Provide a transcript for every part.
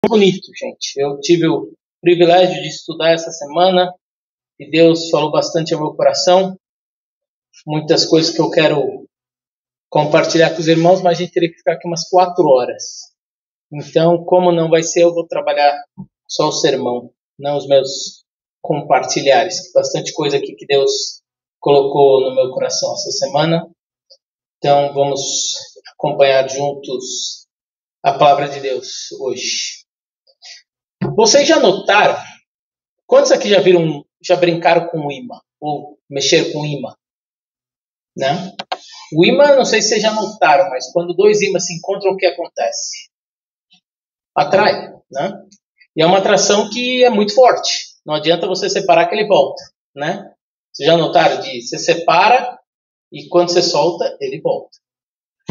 bonito, gente. Eu tive o privilégio de estudar essa semana e Deus falou bastante ao meu coração. Muitas coisas que eu quero compartilhar com os irmãos, mas a gente teria que ficar aqui umas 4 horas. Então, como não vai ser, eu vou trabalhar só o sermão, não os meus compartilhares. Bastante coisa aqui que Deus colocou no meu coração essa semana. Então, vamos acompanhar juntos a palavra de Deus hoje. Vocês já notaram? Quantos aqui já brincaram com o imã? Ou mexeram com o imã? Né? O imã, não sei se vocês já notaram, mas quando 2 ímãs se encontram, o que acontece? Atrai, né? E é uma atração que é muito forte. Não adianta você separar que ele volta, né? Vocês já notaram? Você separa e quando você solta, ele volta,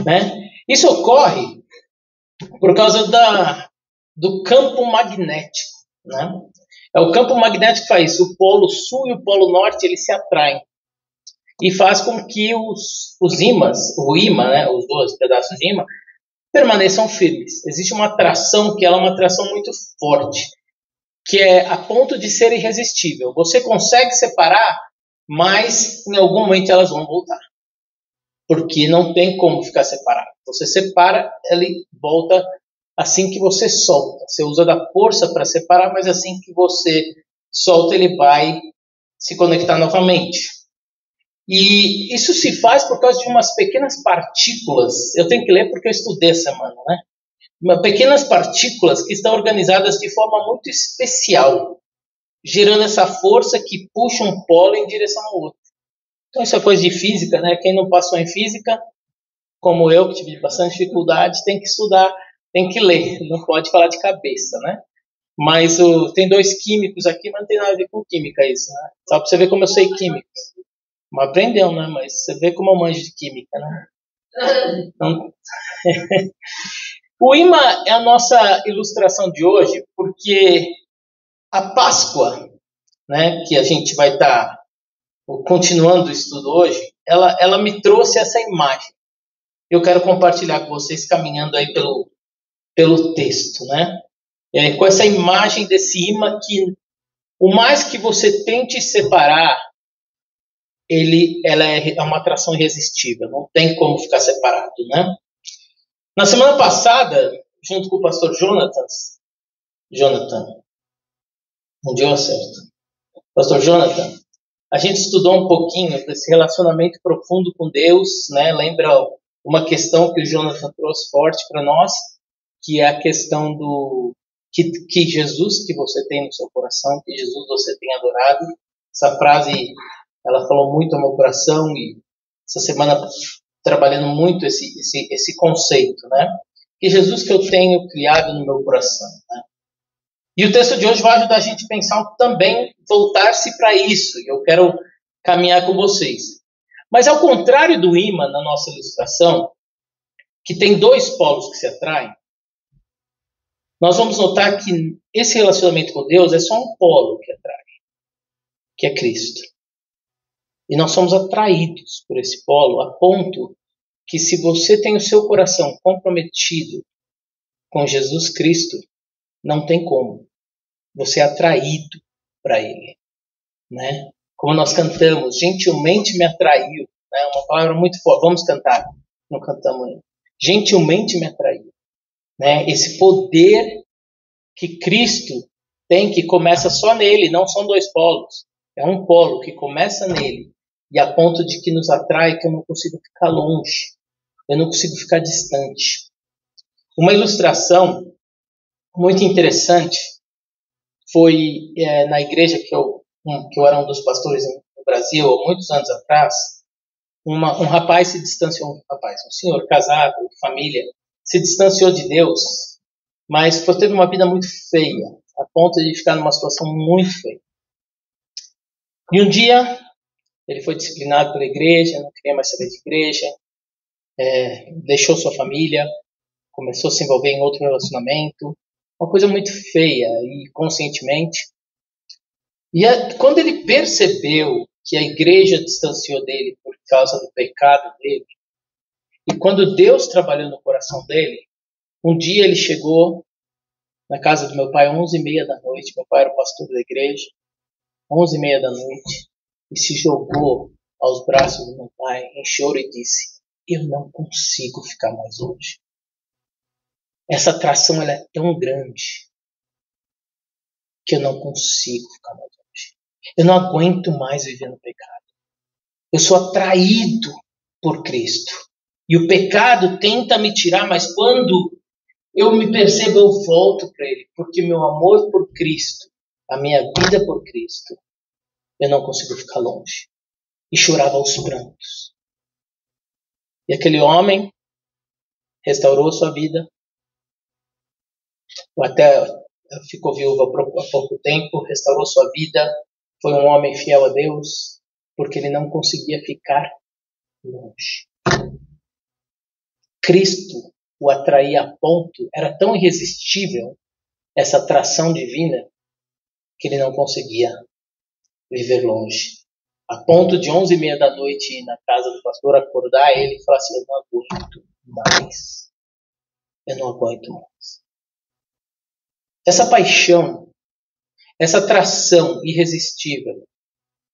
né? Isso ocorre por causa do campo magnético, né? É o campo magnético que faz o polo sul e o polo norte, eles se atraem e faz com que os ímãs, o ímã, né, os 2 pedaços de ímã, permaneçam firmes. Existe uma atração que ela é uma atração muito forte, que é a ponto de ser irresistível. Você consegue separar, mas em algum momento elas vão voltar, porque não tem como ficar separado. Você separa, ele volta assim que você solta. Você usa da força para separar, mas assim que você solta, ele vai se conectar novamente. E isso se faz por causa de umas pequenas partículas. Eu tenho que ler porque eu estudei essa semana, né? Pequenas partículas que estão organizadas de forma muito especial, gerando essa força que puxa um polo em direção ao outro. Então isso é coisa de física, né? Quem não passou em física, como eu, que tive bastante dificuldade, tem que estudar, tem que ler, não pode falar de cabeça, né? Mas tem 2 químicos aqui, mas não tem nada a ver com química isso, né? Só para você ver como eu sei química. Mas aprendeu, né? Mas você vê como eu manjo de química, né? Então, o imã é a nossa ilustração de hoje, porque a Páscoa, né, que a gente vai estar continuando o estudo hoje, ela me trouxe essa imagem. Eu quero compartilhar com vocês caminhando aí pelo texto, né? Com essa imagem desse imã que, o mais que você tente separar, ela é uma atração irresistível, não tem como ficar separado, né? Na semana passada, junto com o pastor Jonathan, um dia eu acerto, pastor Jonathan, a gente estudou um pouquinho desse relacionamento profundo com Deus, né? Lembra uma questão que o Jonathan trouxe forte para nós, que é a questão do que Jesus que você tem no seu coração, que Jesus você tem adorado. Essa frase, ela falou muito ao meu coração e essa semana trabalhando muito esse conceito, né? Que Jesus que eu tenho criado no meu coração, né? E o texto de hoje vai ajudar a gente a pensar também, voltar-se para isso. E eu quero caminhar com vocês. Mas ao contrário do imã na nossa ilustração, que tem 2 polos que se atraem, nós vamos notar que esse relacionamento com Deus é só um polo que atrai, que é Cristo. E nós somos atraídos por esse polo a ponto que se você tem o seu coração comprometido com Jesus Cristo, não tem como. Você é atraído para Ele, né? Como nós cantamos, gentilmente me atraiu, né? Uma palavra muito forte. Vamos cantar, não cantamos ainda. Gentilmente me atraiu, né? Esse poder que Cristo tem, que começa só nele, não são 2 polos. É um polo que começa nele e a ponto de que nos atrai, que eu não consigo ficar longe, eu não consigo ficar distante. Uma ilustração muito interessante foi na igreja que eu era um dos pastores no Brasil, há muitos anos atrás, um rapaz se distanciou, um senhor casado, família, se distanciou de Deus, mas teve uma vida muito feia, a ponto de ficar numa situação muito feia. E um dia, ele foi disciplinado pela igreja, não queria mais saber de igreja, deixou sua família, começou a se envolver em outro relacionamento, uma coisa muito feia e conscientemente. E quando ele percebeu que a igreja distanciou dele por causa do pecado dele, e quando Deus trabalhou no coração dele, um dia ele chegou na casa do meu pai, 11h30 da noite. Meu pai era o pastor da igreja. 11h30 da noite. E se jogou aos braços do meu pai em choro e disse: eu não consigo ficar mais longe. Essa atração ela é tão grande que eu não consigo ficar mais longe. Eu não aguento mais viver no pecado. Eu sou atraído por Cristo. E o pecado tenta me tirar, mas quando eu me percebo, eu volto para Ele. Porque meu amor por Cristo, a minha vida por Cristo, eu não consigo ficar longe. E chorava aos prantos. E aquele homem restaurou sua vida. Até ficou viúvo há pouco tempo, restaurou sua vida. Foi um homem fiel a Deus, porque ele não conseguia ficar longe. Cristo o atraía a ponto, era tão irresistível essa atração divina, que ele não conseguia viver longe. A ponto de 11h30 da noite ir na casa do pastor, acordar ele e falar assim: eu não aguento mais. Eu não aguento mais. Essa paixão, essa atração irresistível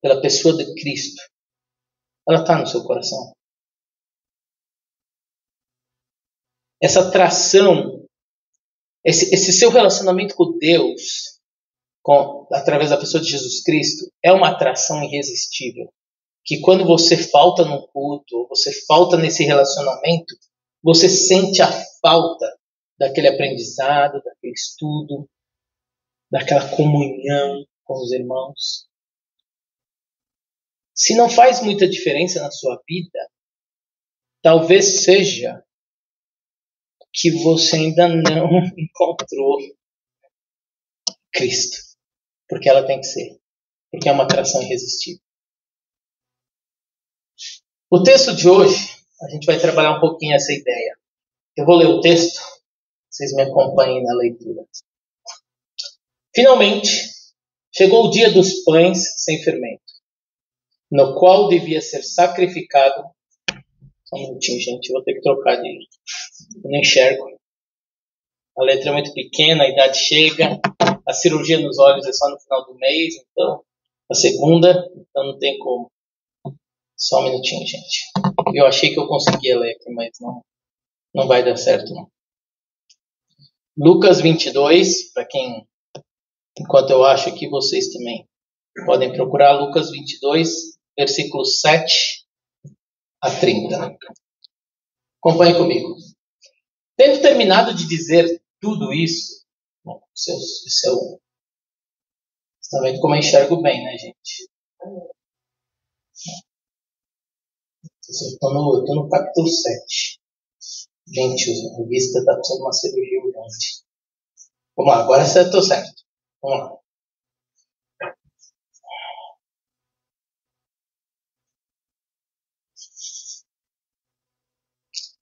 pela pessoa de Cristo, ela está no seu coração. Essa atração, esse seu relacionamento com Deus, através da pessoa de Jesus Cristo, é uma atração irresistível. Que quando você falta no culto, ou você falta nesse relacionamento, você sente a falta daquele aprendizado, daquele estudo, daquela comunhão com os irmãos. Se não faz muita diferença na sua vida, talvez seja que você ainda não encontrou Cristo. Porque ela tem que ser. Porque é uma atração irresistível. O texto de hoje, a gente vai trabalhar um pouquinho essa ideia. Eu vou ler o texto, vocês me acompanhem na leitura. Finalmente, chegou o dia dos pães sem fermento, no qual devia ser sacrificado. Só um minutinho, gente, eu vou ter que trocar de... Eu não enxergo. A letra é muito pequena, a idade chega, a cirurgia nos olhos é só no final do mês, então, a segunda, então não tem como. Só um minutinho, gente. Eu achei que eu conseguia ler aqui, mas não vai dar certo, não. Lucas 22, para quem, enquanto eu acho aqui, vocês também podem procurar. Lucas 22, versículos 7 a 30. Acompanhe comigo. Tendo terminado de dizer tudo isso, bom, esse é o... Vocês estão vendo como eu enxergo bem, né, gente? Eu estou no capítulo 7. Gente, a vista está precisando de uma cirurgia urgente. Vamos lá, agora eu estou certo. Vamos lá.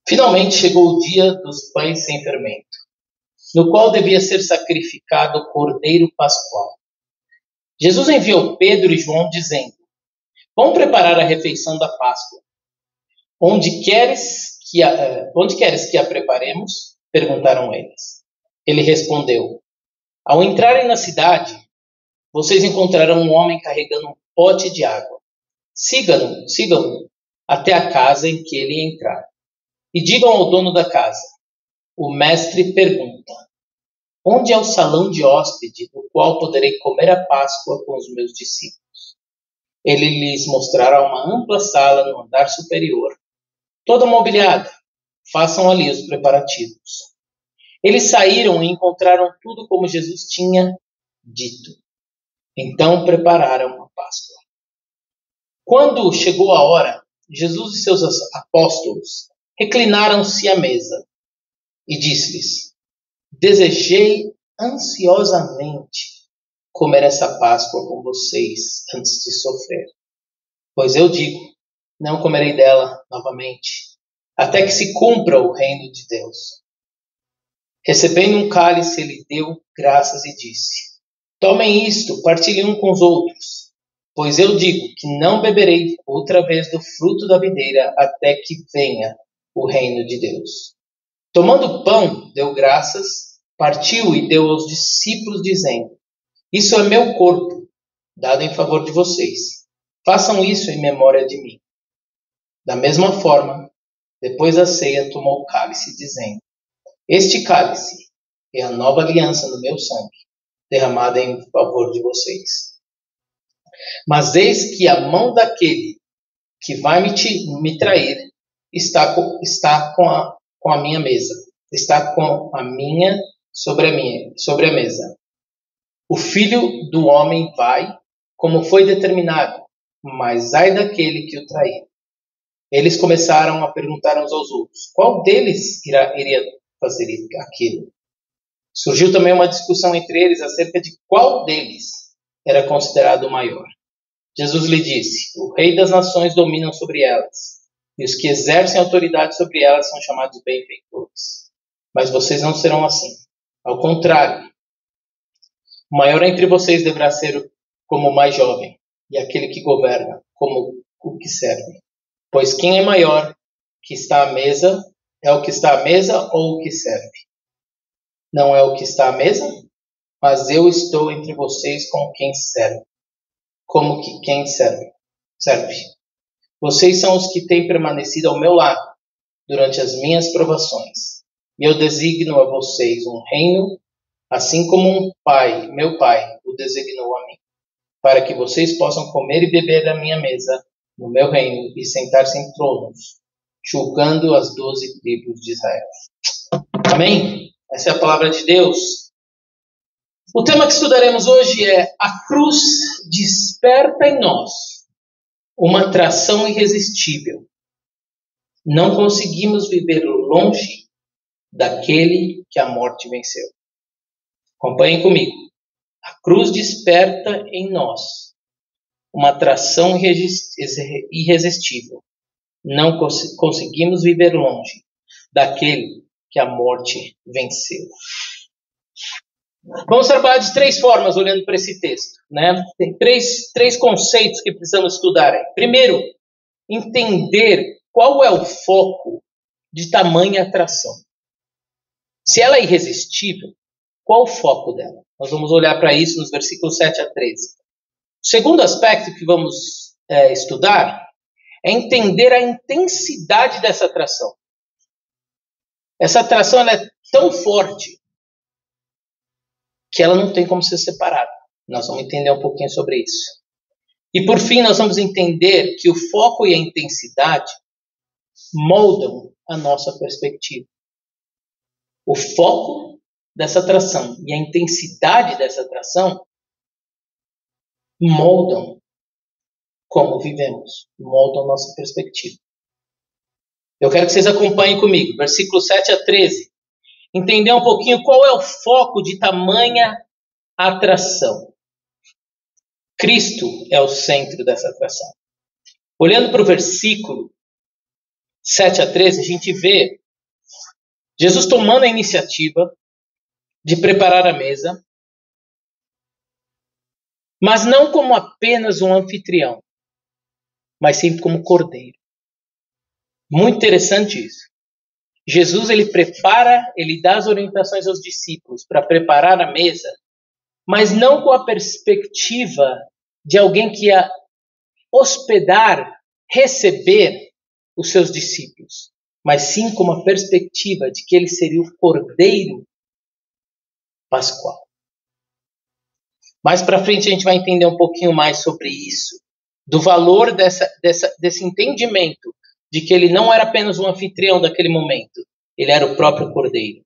Finalmente chegou o dia dos pães sem fermento, no qual devia ser sacrificado o cordeiro pascual. Jesus enviou Pedro e João dizendo: vão preparar a refeição da Páscoa. Onde queres que a preparemos? Perguntaram eles. Ele respondeu: ao entrarem na cidade, vocês encontrarão um homem carregando um pote de água. Sigam-no até a casa em que ele entrar. E digam ao dono da casa: o mestre pergunta: onde é o salão de hóspede no qual poderei comer a Páscoa com os meus discípulos? Ele lhes mostrará uma ampla sala no andar superior, toda mobiliada. Façam ali os preparativos. Eles saíram e encontraram tudo como Jesus tinha dito. Então prepararam a Páscoa. Quando chegou a hora, Jesus e seus apóstolos reclinaram-se à mesa e disse-lhes: desejei ansiosamente comer essa Páscoa com vocês antes de sofrer. Pois eu digo, não comerei dela novamente, até que se cumpra o reino de Deus. Recebendo um cálice, ele deu graças e disse: tomem isto, partilhem um com os outros, pois eu digo que não beberei outra vez do fruto da videira até que venha o reino de Deus. Tomando o pão, deu graças, partiu e deu aos discípulos, dizendo: Isso é meu corpo, dado em favor de vocês. Façam isso em memória de mim. Da mesma forma, depois da ceia, tomou o cálice, dizendo: Este cálice é a nova aliança no meu sangue, derramada em favor de vocês. Mas eis que a mão daquele que vai me trair está com a minha mesa. Está com a minha sobre a mesa. O Filho do Homem vai, como foi determinado, mas ai daquele que o trair. Eles começaram a perguntar uns aos outros: qual deles iria fazer aquilo? Surgiu também uma discussão entre eles acerca de qual deles era considerado o maior. Jesus lhe disse: O Rei das Nações domina sobre elas, e os que exercem autoridade sobre elas são chamados benfeitores. Mas vocês não serão assim. Ao contrário, o maior entre vocês deverá ser como o mais jovem, e aquele que governa como o que serve. Pois quem é maior que está à mesa é o que está à mesa ou o que serve? Não é o que está à mesa? Mas eu estou entre vocês como quem serve. Como que quem serve? Vocês são os que têm permanecido ao meu lado durante as minhas provações. E eu designo a vocês um reino, assim como meu pai, o designou a mim, para que vocês possam comer e beber da minha mesa no meu reino e sentar-se em tronos, julgando as 12 tribos de Israel. Amém? Essa é a palavra de Deus. O tema que estudaremos hoje é: a cruz desperta em nós uma atração irresistível. Não conseguimos viver longe daquele que a morte venceu. Acompanhem comigo. A cruz desperta em nós uma atração irresistível. Não conseguimos viver longe daquele que a morte venceu. Vamos trabalhar de 3 formas olhando para esse texto, né? Tem três conceitos que precisamos estudar. Primeiro, entender qual é o foco de tamanha atração. Se ela é irresistível, qual o foco dela? Nós vamos olhar para isso nos versículos 7 a 13. O segundo aspecto que vamos estudar é entender a intensidade dessa atração. Essa atração ela é tão forte que ela não tem como ser separada. Nós vamos entender um pouquinho sobre isso. E por fim, nós vamos entender que o foco e a intensidade moldam a nossa perspectiva. O foco dessa atração e a intensidade dessa atração moldam como vivemos, moldam a nossa perspectiva. Eu quero que vocês acompanhem comigo, versículos 7 a 13. Entender um pouquinho qual é o foco de tamanha atração. Cristo é o centro dessa atração. Olhando para o versículo 7 a 13, a gente vê Jesus tomando a iniciativa de preparar a mesa, mas não como apenas um anfitrião, mas sim como cordeiro. Muito interessante isso. Jesus ele dá as orientações aos discípulos para preparar a mesa, mas não com a perspectiva de alguém que ia hospedar, receber os seus discípulos, mas sim com a perspectiva de que ele seria o cordeiro pascual. Mais para frente a gente vai entender um pouquinho mais sobre isso, do valor desse entendimento de que ele não era apenas um anfitrião daquele momento, ele era o próprio cordeiro.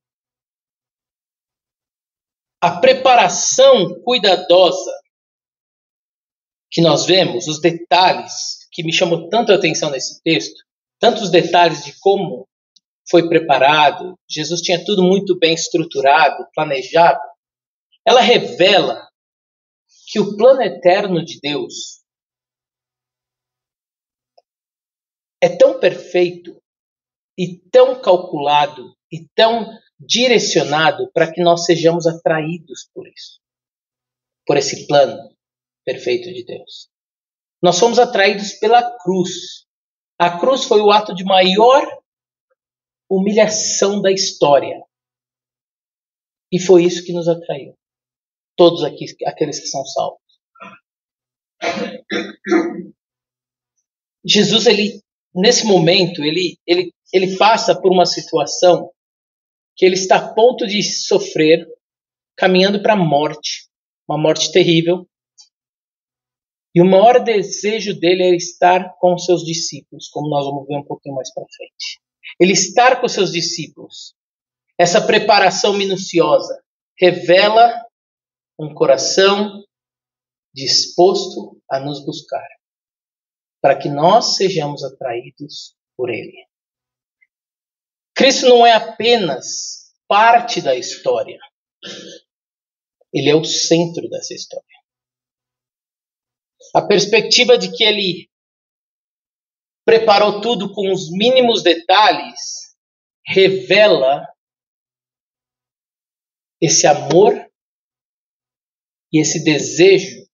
A preparação cuidadosa que nós vemos, os detalhes que me chamou tanto a atenção nesse texto, tantos detalhes de como foi preparado, Jesus tinha tudo muito bem estruturado, planejado, ela revela que o plano eterno de Deus é tão perfeito e tão calculado e tão direcionado para que nós sejamos atraídos por isso, por esse plano perfeito de Deus. Nós fomos atraídos pela cruz. A cruz foi o ato de maior humilhação da história. E foi isso que nos atraiu. Todos aqui, aqueles que são salvos. Jesus, nesse momento, ele passa por uma situação que ele está a ponto de sofrer, caminhando para a morte, uma morte terrível. E o maior desejo dele é estar com os seus discípulos, como nós vamos ver um pouquinho mais para frente. Ele estar com os seus discípulos. Essa preparação minuciosa revela um coração disposto a nos buscar, para que nós sejamos atraídos por Ele. Cristo não é apenas parte da história. Ele é o centro dessa história. A perspectiva de que Ele preparou tudo com os mínimos detalhes revela esse amor e esse desejo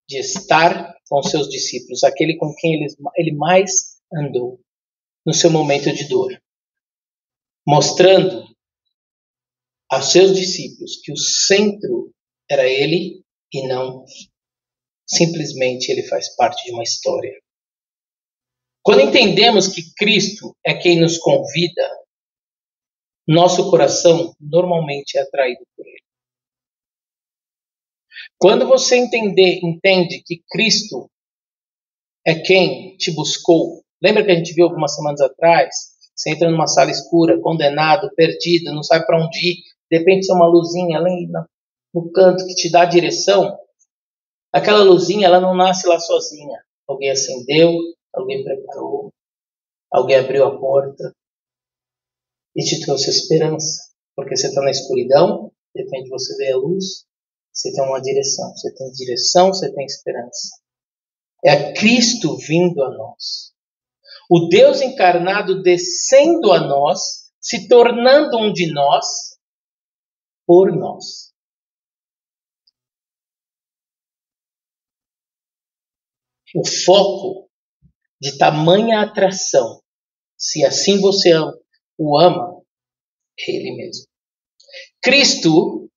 de estar com seus discípulos, aquele com quem ele mais andou no seu momento de dor, mostrando aos seus discípulos que o centro era ele e não simplesmente ele faz parte de uma história. Quando entendemos que Cristo é quem nos convida, nosso coração normalmente é atraído por Ele. Quando você entende que Cristo é quem te buscou, lembra que a gente viu algumas semanas atrás? Você entra numa sala escura, condenado, perdido, não sabe para onde ir, de repente tem uma luzinha ali no canto que te dá a direção. Aquela luzinha, ela não nasce lá sozinha. Alguém acendeu, alguém preparou, alguém abriu a porta e te trouxe esperança. Porque você está na escuridão, de repente você vê a luz, você tem uma direção. Você tem direção, você tem esperança. É Cristo vindo a nós. O Deus encarnado descendo a nós, se tornando um de nós, por nós. O foco de tamanha atração, se assim você o ama, é Ele mesmo. Cristo,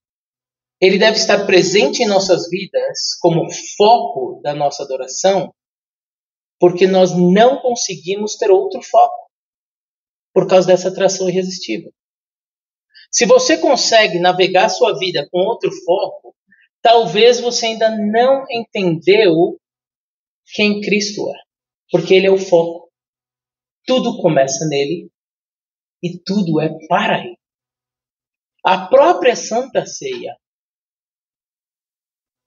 Ele deve estar presente em nossas vidas como foco da nossa adoração, porque nós não conseguimos ter outro foco por causa dessa atração irresistível. Se você consegue navegar sua vida com outro foco, talvez você ainda não entendeu quem Cristo é, porque Ele é o foco. Tudo começa nele e tudo é para Ele. A própria Santa Ceia,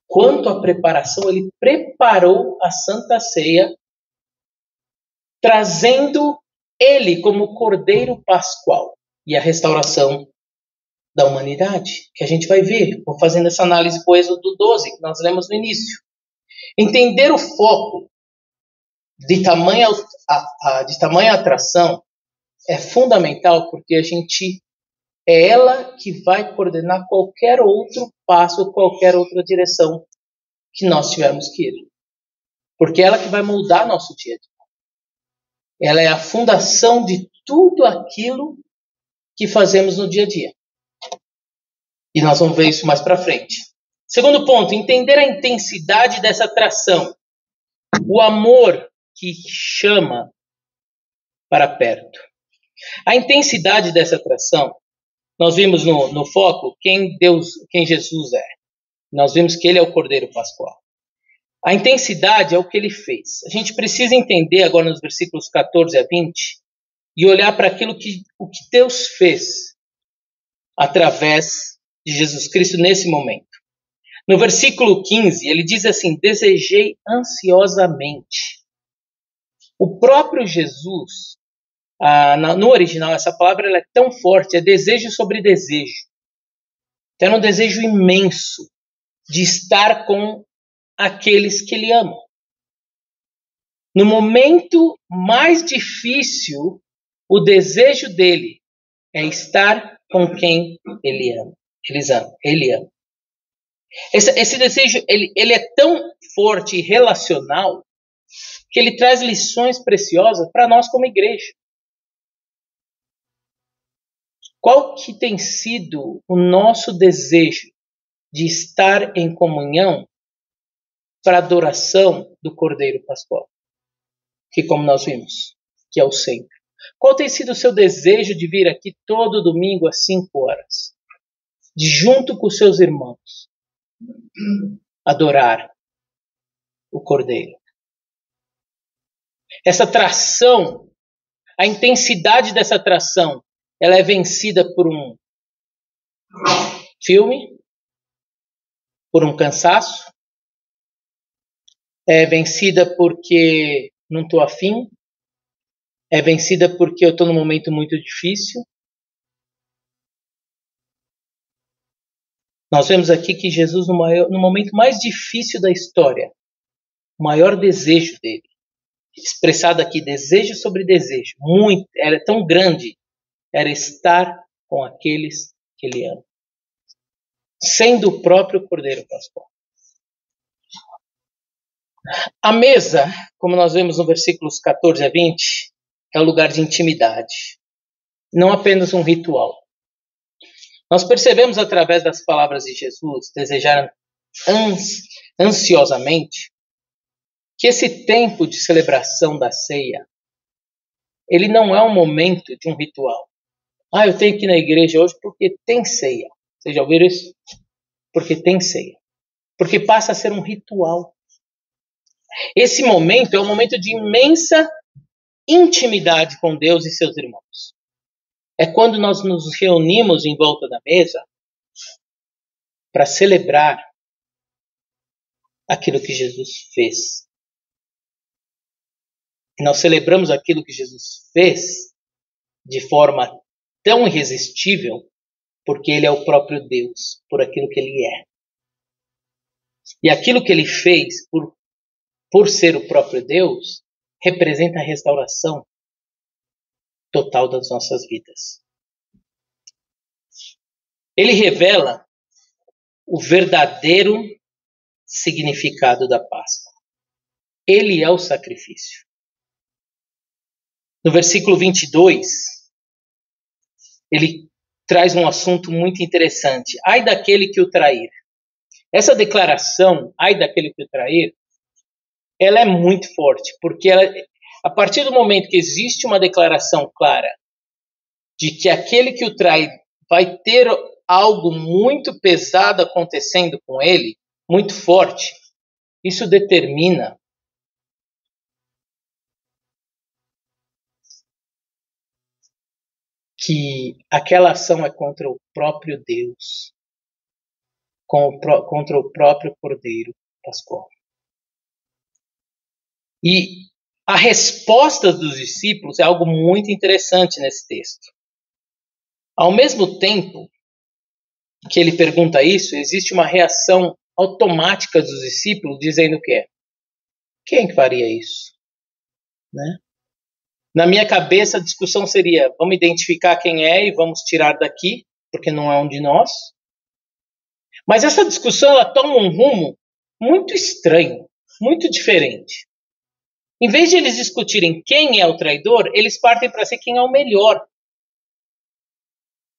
quanto à preparação, Ele preparou a Santa Ceia, trazendo Ele como Cordeiro Pascual e a restauração da humanidade, que a gente vai ver, vou fazendo essa análise com o Êxodo 12, que nós lemos no início. Entender o foco de tamanha atração é fundamental, porque é ela que vai coordenar qualquer outro passo, qualquer outra direção que nós tivermos que ir. Porque é ela que vai moldar nosso dia a dia. Ela é a fundação de tudo aquilo que fazemos no dia a dia. E nós vamos ver isso mais para frente. Segundo ponto, entender a intensidade dessa atração. O amor que chama para perto. A intensidade dessa atração, nós vimos no foco quem Jesus é. Nós vimos que Ele é o Cordeiro Pascual. A intensidade é o que Ele fez. A gente precisa entender agora nos versículos 14 a 20 e olhar para aquilo o que Deus fez através de Jesus Cristo nesse momento. No versículo 15, ele diz assim: desejei ansiosamente. O próprio Jesus, no original, essa palavra ela é tão forte, é desejo sobre desejo. Então, era um desejo imenso de estar com aqueles que Ele ama. No momento mais difícil, o desejo dele é estar com quem Ele ama. Ele ama. Esse desejo ele é tão forte e relacional que ele traz lições preciosas para nós como igreja. Qual que tem sido o nosso desejo de estar em comunhão para a adoração do Cordeiro Pascual? Que, como nós vimos, que é o centro. Qual tem sido o seu desejo de vir aqui todo domingo às 5 horas? De junto com os seus irmãos, adorar o Cordeiro. Essa atração, a intensidade dessa atração, ela é vencida por um filme, por um cansaço, é vencida porque não estou afim, é vencida porque eu estou num momento muito difícil. Nós vemos aqui que Jesus, no momento mais difícil da história, o maior desejo dele, expressado aqui, desejo sobre desejo, muito, era tão grande, era estar com aqueles que ele ama, sendo o próprio Cordeiro Pascual. A mesa, como nós vemos no versículos 14 a 20, é um lugar de intimidade, não apenas um ritual. Nós percebemos através das palavras de Jesus, desejar ansiosamente, que esse tempo de celebração da ceia, ele não é um momento de um ritual. Eu tenho que ir na igreja hoje porque tem ceia. Vocês já ouviram isso? Porque tem ceia. Porque passa a ser um ritual. Esse momento é um momento de imensa intimidade com Deus e seus irmãos. É quando nós nos reunimos em volta da mesa para celebrar aquilo que Jesus fez. E nós celebramos aquilo que Jesus fez de forma tão irresistível porque ele é o próprio Deus, por aquilo que ele é. E aquilo que ele fez por ser o próprio Deus representa a restauração total das nossas vidas. Ele revela o verdadeiro significado da Páscoa. Ele é o sacrifício. No versículo 22, ele traz um assunto muito interessante. Ai daquele que o trair. Essa declaração, ai daquele que o trair, ela é muito forte, porque a partir do momento que existe uma declaração clara de que aquele que o trai vai ter algo muito pesado acontecendo com ele, muito forte, isso determina que aquela ação é contra o próprio Deus, contra o próprio Cordeiro Pascual. E a resposta dos discípulos é algo muito interessante nesse texto. Ao mesmo tempo que ele pergunta isso, existe uma reação automática dos discípulos dizendo o quê? Quem faria isso? Né? Na minha cabeça, a discussão seria, vamos identificar quem é e vamos tirar daqui, porque não é um de nós. Mas essa discussão ela toma um rumo muito estranho, muito diferente. Em vez de eles discutirem quem é o traidor, eles partem para ser quem é o melhor.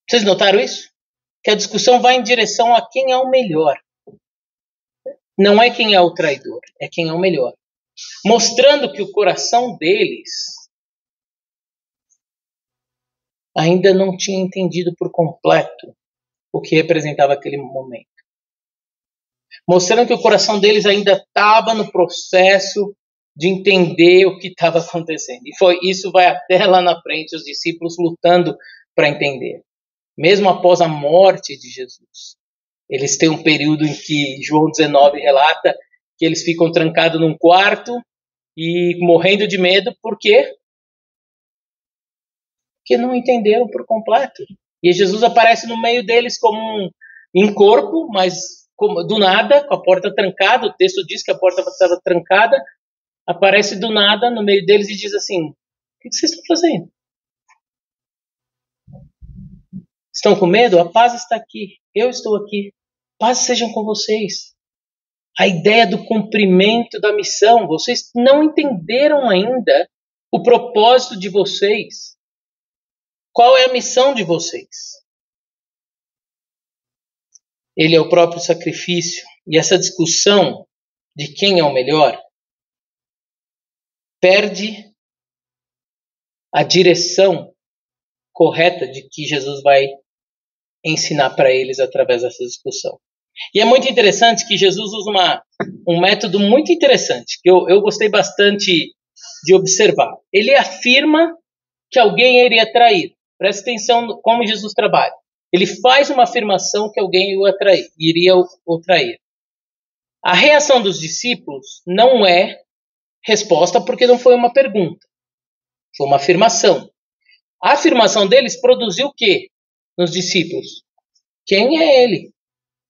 Vocês notaram isso? Que a discussão vai em direção a quem é o melhor. Não é quem é o traidor, é quem é o melhor. Mostrando que o coração deles ainda não tinha entendido por completo o que representava aquele momento. Mostrando que o coração deles ainda estava no processo de entender o que estava acontecendo. E isso vai até lá na frente, os discípulos lutando para entender. Mesmo após a morte de Jesus. Eles têm um período em que João 19 relata que eles ficam trancados num quarto e morrendo de medo. Por quê? Porque não entenderam por completo. E Jesus aparece no meio deles como em corpo, mas do nada, com a porta trancada. O texto diz que a porta estava trancada. Aparece do nada no meio deles e diz assim, o que vocês estão fazendo? Estão com medo? A paz está aqui. Eu estou aqui. Paz sejam com vocês. A ideia do cumprimento da missão. Vocês não entenderam ainda o propósito de vocês. Qual é a missão de vocês? Ele é o próprio sacrifício. E essa discussão de quem é o melhor perde a direção correta de que Jesus vai ensinar para eles através dessa discussão. E é muito interessante que Jesus usa um método muito interessante, que eu gostei bastante de observar. Ele afirma que alguém iria trair. Presta atenção como Jesus trabalha. Ele faz uma afirmação que alguém iria o trair. A reação dos discípulos não é resposta porque não foi uma pergunta. Foi uma afirmação. A afirmação deles produziu o quê nos discípulos? Quem é ele?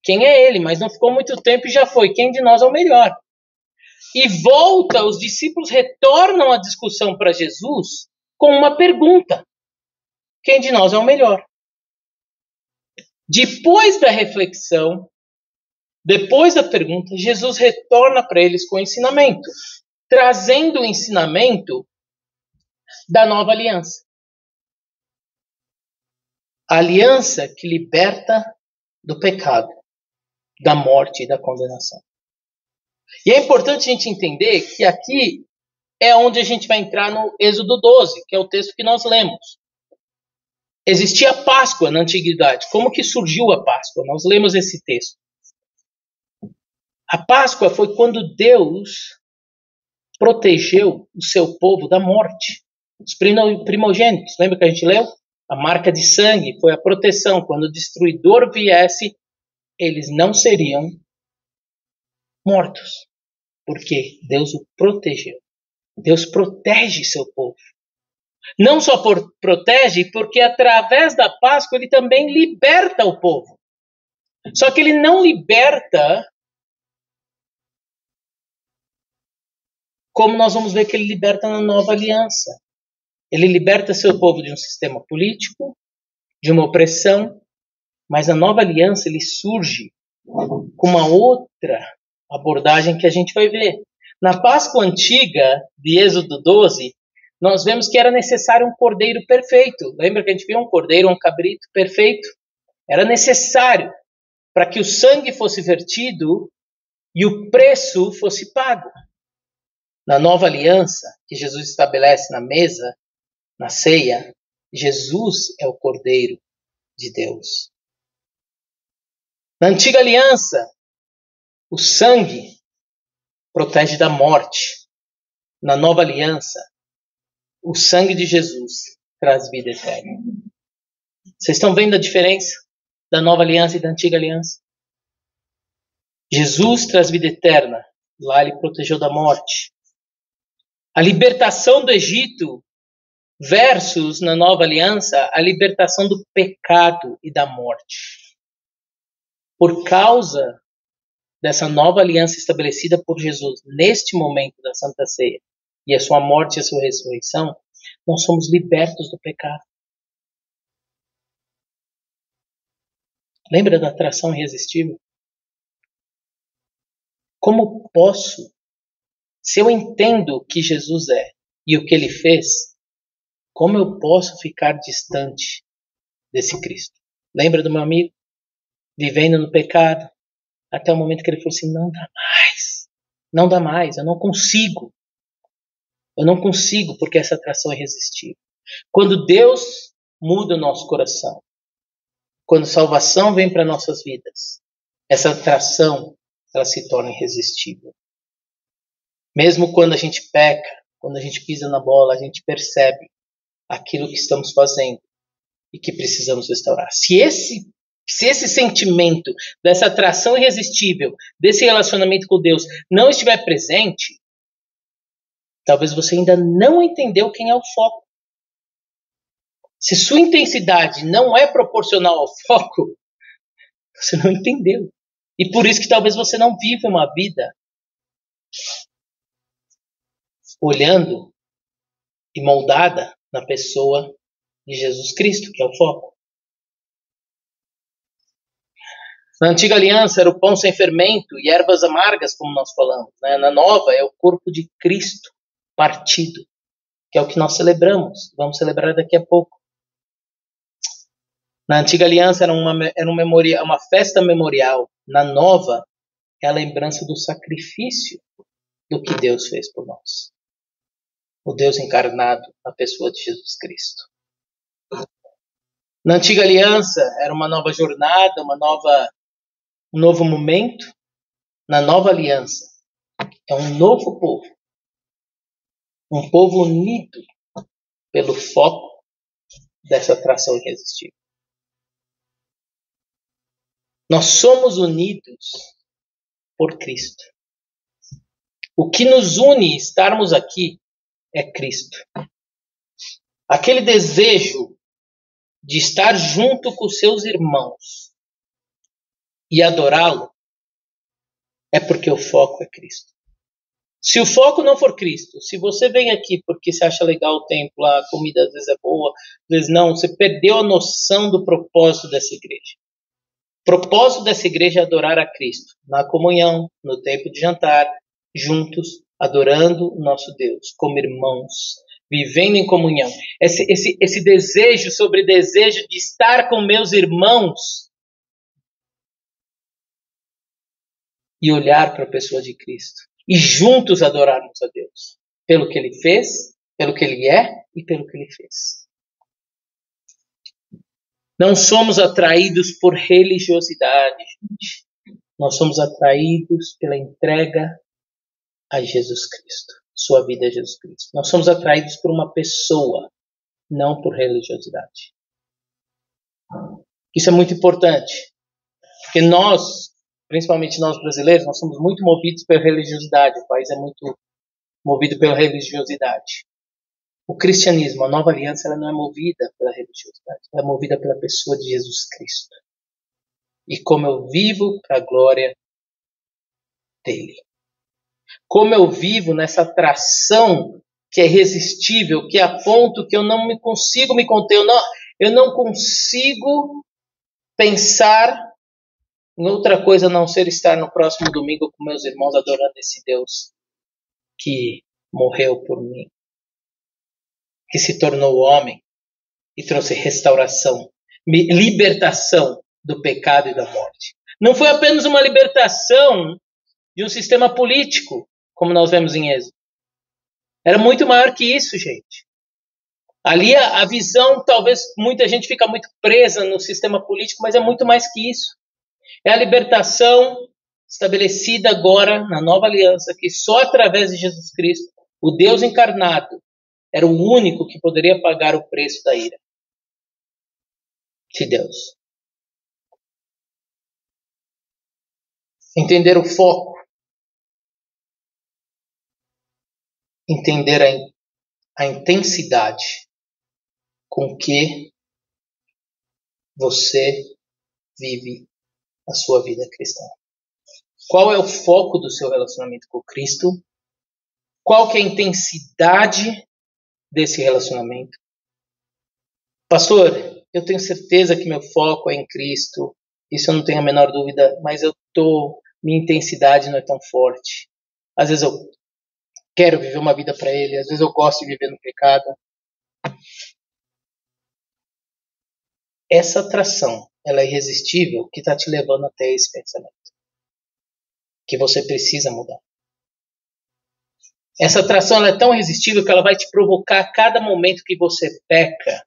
Quem é ele? Mas não ficou muito tempo e já foi. Quem de nós é o melhor? E os discípulos retornam a discussão para Jesus com uma pergunta. Quem de nós é o melhor? Depois da reflexão, depois da pergunta, Jesus retorna para eles com o ensinamento, trazendo o ensinamento da nova aliança. A aliança que liberta do pecado, da morte e da condenação. E é importante a gente entender que aqui é onde a gente vai entrar no Êxodo 12, que é o texto que nós lemos. Existia a Páscoa na antiguidade. Como que surgiu a Páscoa? Nós lemos esse texto. A Páscoa foi quando Deus protegeu o seu povo da morte. Os primogênitos, lembra que a gente leu? A marca de sangue foi a proteção. Quando o destruidor viesse, eles não seriam mortos. Porque Deus o protegeu. Deus protege seu povo. Não só protege, porque através da Páscoa ele também liberta o povo. Só que ele não liberta como nós vamos ver que ele liberta na nova aliança. Ele liberta seu povo de um sistema político, de uma opressão, mas na nova aliança ele surge com uma outra abordagem que a gente vai ver. Na Páscoa antiga, de Êxodo 12, nós vemos que era necessário um cordeiro perfeito. Lembra que a gente viu um cordeiro, um cabrito perfeito? Era necessário para que o sangue fosse vertido e o preço fosse pago. Na nova aliança que Jesus estabelece na mesa, na ceia, Jesus é o Cordeiro de Deus. Na antiga aliança, o sangue protege da morte. Na nova aliança, o sangue de Jesus traz vida eterna. Vocês estão vendo a diferença da nova aliança e da antiga aliança? Jesus traz vida eterna. Lá ele protegeu da morte. A libertação do Egito versus, na nova aliança, a libertação do pecado e da morte. Por causa dessa nova aliança estabelecida por Jesus neste momento da Santa Ceia e a sua morte e a sua ressurreição, nós somos libertos do pecado. Lembra da atração irresistível? Como posso, se eu entendo o que Jesus é e o que ele fez, como eu posso ficar distante desse Cristo? Lembra do meu amigo? Vivendo no pecado, até o momento que ele falou assim, não dá mais, eu não consigo, porque essa atração é irresistível. Quando Deus muda o nosso coração, quando salvação vem para nossas vidas, essa atração, ela se torna irresistível. Mesmo quando a gente peca, quando a gente pisa na bola, a gente percebe aquilo que estamos fazendo e que precisamos restaurar. Se esse sentimento dessa atração irresistível, desse relacionamento com Deus não estiver presente, talvez você ainda não entendeu quem é o foco. Se sua intensidade não é proporcional ao foco, você não entendeu. E por isso que talvez você não viva uma vida olhando e moldada na pessoa de Jesus Cristo, que é o foco. Na antiga aliança era o pão sem fermento e ervas amargas, como nós falamos. Né? Na nova é o corpo de Cristo partido, que é o que nós celebramos. Vamos celebrar daqui a pouco. Na antiga aliança era uma festa memorial. Na nova, é a lembrança do sacrifício do que Deus fez por nós. O Deus encarnado na pessoa de Jesus Cristo. Na antiga aliança, era uma nova jornada, um novo momento. Na nova aliança, é um novo povo. Um povo unido pelo foco dessa atração irresistível. Nós somos unidos por Cristo. O que nos une estarmos aqui é Cristo. Aquele desejo de estar junto com seus irmãos e adorá-lo é porque o foco é Cristo. Se o foco não for Cristo, se você vem aqui porque você acha legal o templo, a comida às vezes é boa, às vezes não, você perdeu a noção do propósito dessa igreja. O propósito dessa igreja é adorar a Cristo, na comunhão, no tempo de jantar, juntos, adorando o nosso Deus, como irmãos, vivendo em comunhão. Esse desejo sobre desejo de estar com meus irmãos e olhar para a pessoa de Cristo. E juntos adorarmos a Deus, pelo que Ele fez, pelo que Ele é e pelo que Ele fez. Não somos atraídos por religiosidade, gente. Nós somos atraídos pela entrega a Jesus Cristo, sua vida a Jesus Cristo. Nós somos atraídos por uma pessoa, não por religiosidade. Isso é muito importante, porque nós, principalmente nós brasileiros, nós somos muito movidos pela religiosidade. O país é muito movido pela religiosidade. O cristianismo, a nova aliança, ela não é movida pela religiosidade. Ela é movida pela pessoa de Jesus Cristo. E como eu vivo para a glória dele. Como eu vivo nessa atração que é irresistível, que é a ponto que eu não consigo me conter. Eu não consigo pensar em outra coisa a não ser estar no próximo domingo com meus irmãos adorando esse Deus que morreu por mim, que se tornou homem e trouxe restauração, libertação do pecado e da morte. Não foi apenas uma libertação de um sistema político, como nós vemos em Êxodo. Era muito maior que isso, gente. Ali a visão, talvez muita gente fica muito presa no sistema político, mas é muito mais que isso. É a libertação estabelecida agora na nova aliança, que só através de Jesus Cristo, o Deus encarnado, era o único que poderia pagar o preço da ira de Deus. Entender o foco. Entender a intensidade com que você vive a sua vida cristã. Qual é o foco do seu relacionamento com Cristo? Qual que é a intensidade desse relacionamento? Pastor, eu tenho certeza que meu foco é em Cristo. Isso eu não tenho a menor dúvida, mas minha intensidade não é tão forte. Às vezes eu quero viver uma vida para Ele, às vezes eu gosto de viver no pecado. Essa atração, ela é irresistível, que está te levando até esse pensamento. Que você precisa mudar. Essa atração ela é tão irresistível que ela vai te provocar a cada momento que você peca,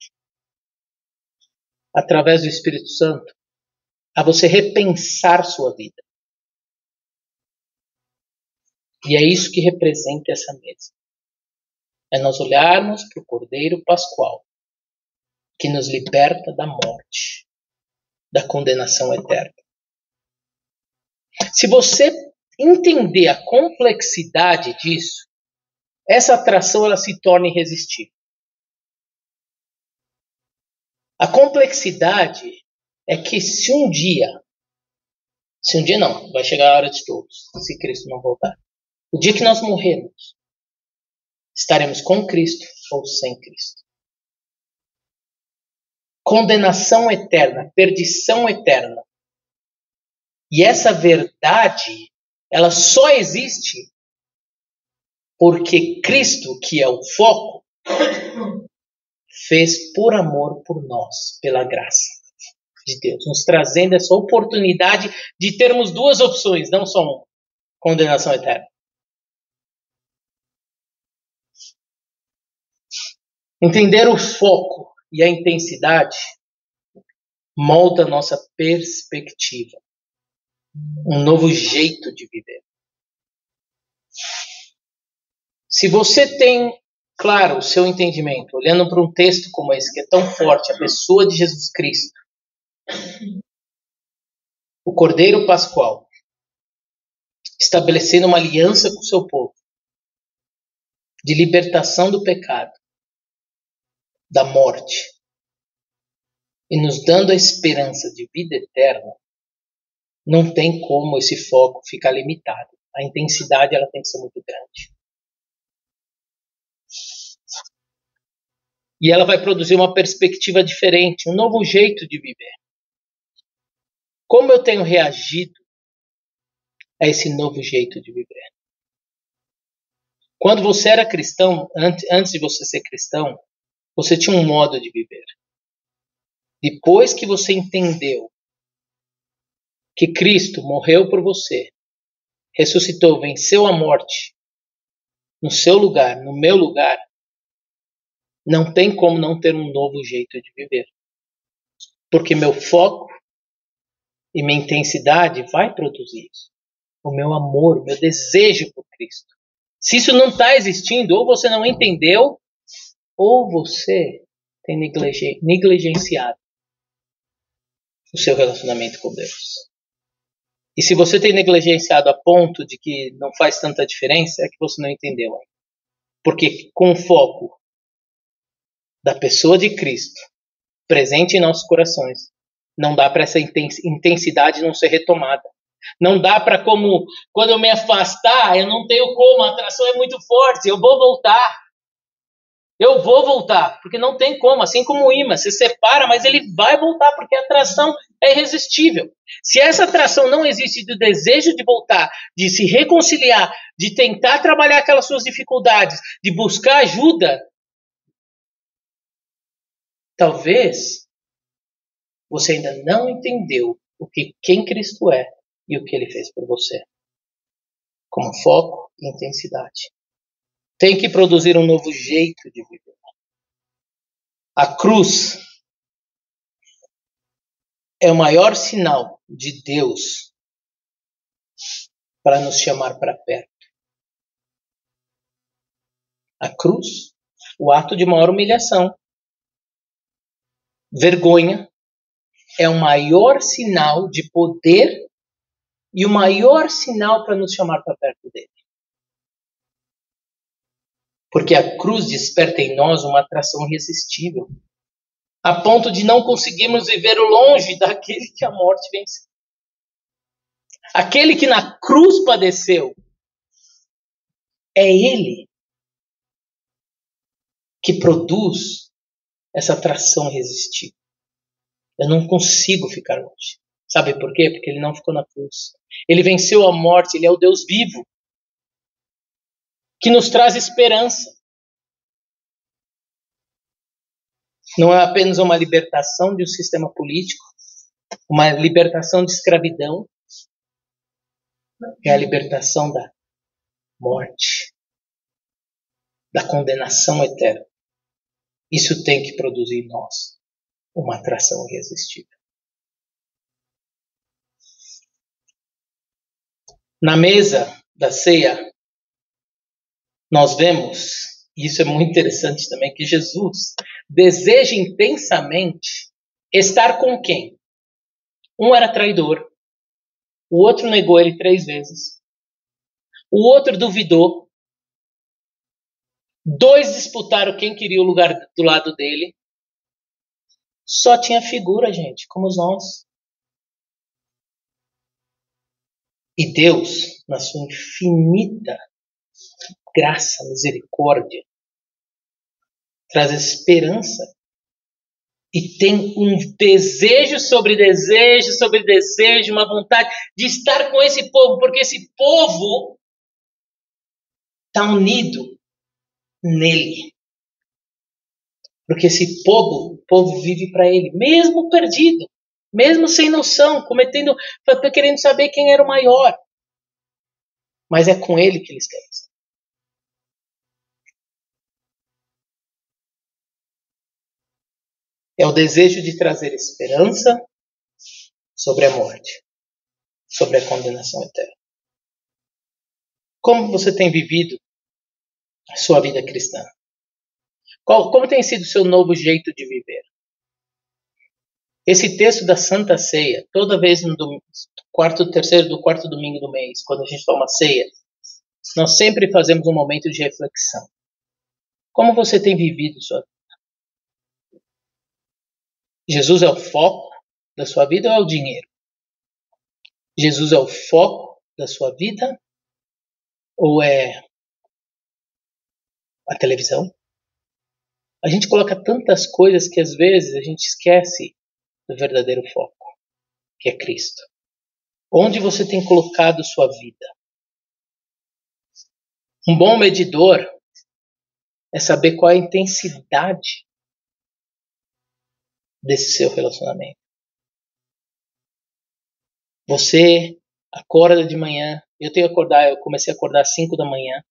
através do Espírito Santo, a você repensar sua vida. E é isso que representa essa mesa. É nós olharmos para o Cordeiro Pascual, que nos liberta da morte, da condenação eterna. Se você entender a complexidade disso, essa atração ela se torna irresistível. A complexidade é que se um dia não, vai chegar a hora de todos, se Cristo não voltar. O dia que nós morrermos, estaremos com Cristo ou sem Cristo. Condenação eterna, perdição eterna. E essa verdade, ela só existe porque Cristo, que é o foco, fez por amor por nós, pela graça. de Deus, nos trazendo essa oportunidade de termos duas opções, não só uma: condenação eterna. Entender o foco e a intensidade molda a nossa perspectiva, um novo jeito de viver. Se você tem, claro, o seu entendimento, olhando para um texto como esse, que é tão forte, a pessoa de Jesus Cristo, o Cordeiro Pascual, estabelecendo uma aliança com o seu povo, de libertação do pecado, da morte, e nos dando a esperança de vida eterna, não tem como esse foco ficar limitado. A intensidade ela tem que ser muito grande. E ela vai produzir uma perspectiva diferente, um novo jeito de viver. Como eu tenho reagido a esse novo jeito de viver? Quando você era cristão, antes de você ser cristão, você tinha um modo de viver. Depois que você entendeu que Cristo morreu por você, ressuscitou, venceu a morte, no seu lugar, no meu lugar, não tem como não ter um novo jeito de viver. Porque meu foco e minha intensidade vai produzir isso. O meu amor, o meu desejo por Cristo. Se isso não está existindo, ou você não entendeu, ou você tem negligenciado o seu relacionamento com Deus. E se você tem negligenciado a ponto de que não faz tanta diferença, é que você não entendeu ainda. Porque com o foco da pessoa de Cristo presente em nossos corações, não dá para essa intensidade não ser retomada. Não dá para, como quando eu me afastar, eu não tenho como, a atração é muito forte, eu vou voltar. Eu vou voltar, porque não tem como, assim como o imã, se separa, mas ele vai voltar, porque a atração é irresistível. Se essa atração não existe do desejo de voltar, de se reconciliar, de tentar trabalhar aquelas suas dificuldades, de buscar ajuda, talvez você ainda não entendeu quem Cristo é e o que ele fez por você. Como foco e intensidade. Tem que produzir um novo jeito de viver. A cruz é o maior sinal de Deus para nos chamar para perto. A cruz, o ato de maior humilhação, vergonha, é o maior sinal de poder e o maior sinal para nos chamar para perto dele. Porque a cruz desperta em nós uma atração irresistível, a ponto de não conseguirmos viver longe daquele que a morte venceu. Aquele que na cruz padeceu, é ele que produz essa atração irresistível. Eu não consigo ficar longe. Sabe por quê? Porque ele não ficou na cruz. Ele venceu a morte, ele é o Deus vivo, que nos traz esperança. Não é apenas uma libertação de um sistema político, uma libertação de escravidão, é a libertação da morte, da condenação eterna. Isso tem que produzir em nós uma atração irresistível. Na mesa da ceia, nós vemos, e isso é muito interessante também, que Jesus deseja intensamente estar com quem? Um era traidor, o outro negou ele 3 vezes, o outro duvidou, 2 disputaram quem queria o lugar do lado dele. Só tinha figura, gente, como nós. E Deus, na sua infinita graça, misericórdia, traz esperança. E tem um desejo sobre desejo, sobre desejo, uma vontade de estar com esse povo, porque esse povo está unido nele. Porque esse povo vive para ele, mesmo perdido, Mesmo sem noção, querendo saber quem era o maior. Mas é com ele que eles querem ser. É o desejo de trazer esperança sobre a morte, sobre a condenação eterna. Como você tem vivido a sua vida cristã? Como tem sido o seu novo jeito de viver? Esse texto da Santa Ceia, toda vez no terceiro do quarto domingo do mês, quando a gente toma ceia, nós sempre fazemos um momento de reflexão. Como você tem vivido sua vida? Jesus é o foco da sua vida ou é o dinheiro? Jesus é o foco da sua vida ou é a televisão? A gente coloca tantas coisas que às vezes a gente esquece do verdadeiro foco, que é Cristo. Onde você tem colocado sua vida? Um bom medidor é saber qual é a intensidade desse seu relacionamento. Você acorda de manhã, eu comecei a acordar às 5 da manhã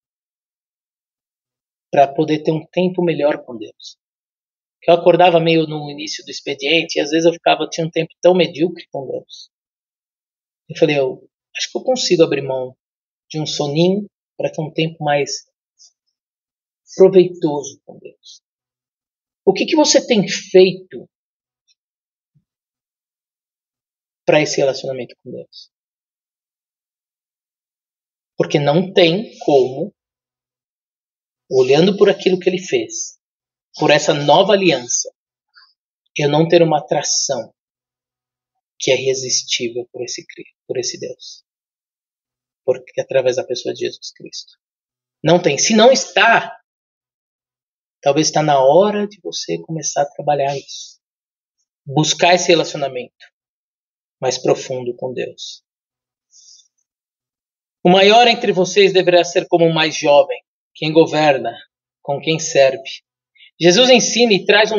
para poder ter um tempo melhor com Deus. Eu acordava meio no início do expediente e às vezes tinha um tempo tão medíocre com Deus. Eu falei, acho que eu consigo abrir mão de um soninho para ter um tempo mais proveitoso com Deus. O que você tem feito para esse relacionamento com Deus? Porque não tem como, olhando por aquilo que ele fez, por essa nova aliança, eu não ter uma atração que é irresistível por esse Deus. Porque através da pessoa de Jesus Cristo. Não tem. Se não está, talvez está na hora de você começar a trabalhar isso. Buscar esse relacionamento mais profundo com Deus. O maior entre vocês deverá ser como o mais jovem, quem governa, com quem serve. Jesus ensina e traz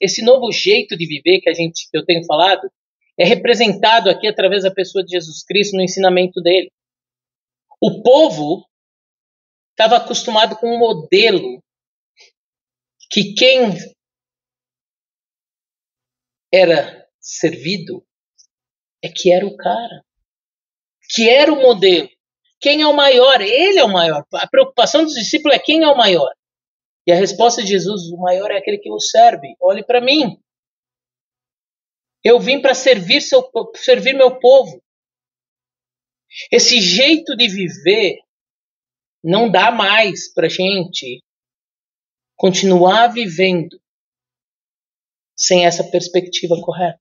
esse novo jeito de viver que eu tenho falado, é representado aqui através da pessoa de Jesus Cristo no ensinamento dele. O povo estava acostumado com um modelo que quem era servido é que era o cara, que era o modelo. Quem é o maior? Ele é o maior. A preocupação dos discípulos é quem é o maior. E a resposta de Jesus, o maior é aquele que o serve. Olhe para mim. Eu vim para servir meu povo. Esse jeito de viver não dá mais para a gente continuar vivendo sem essa perspectiva correta.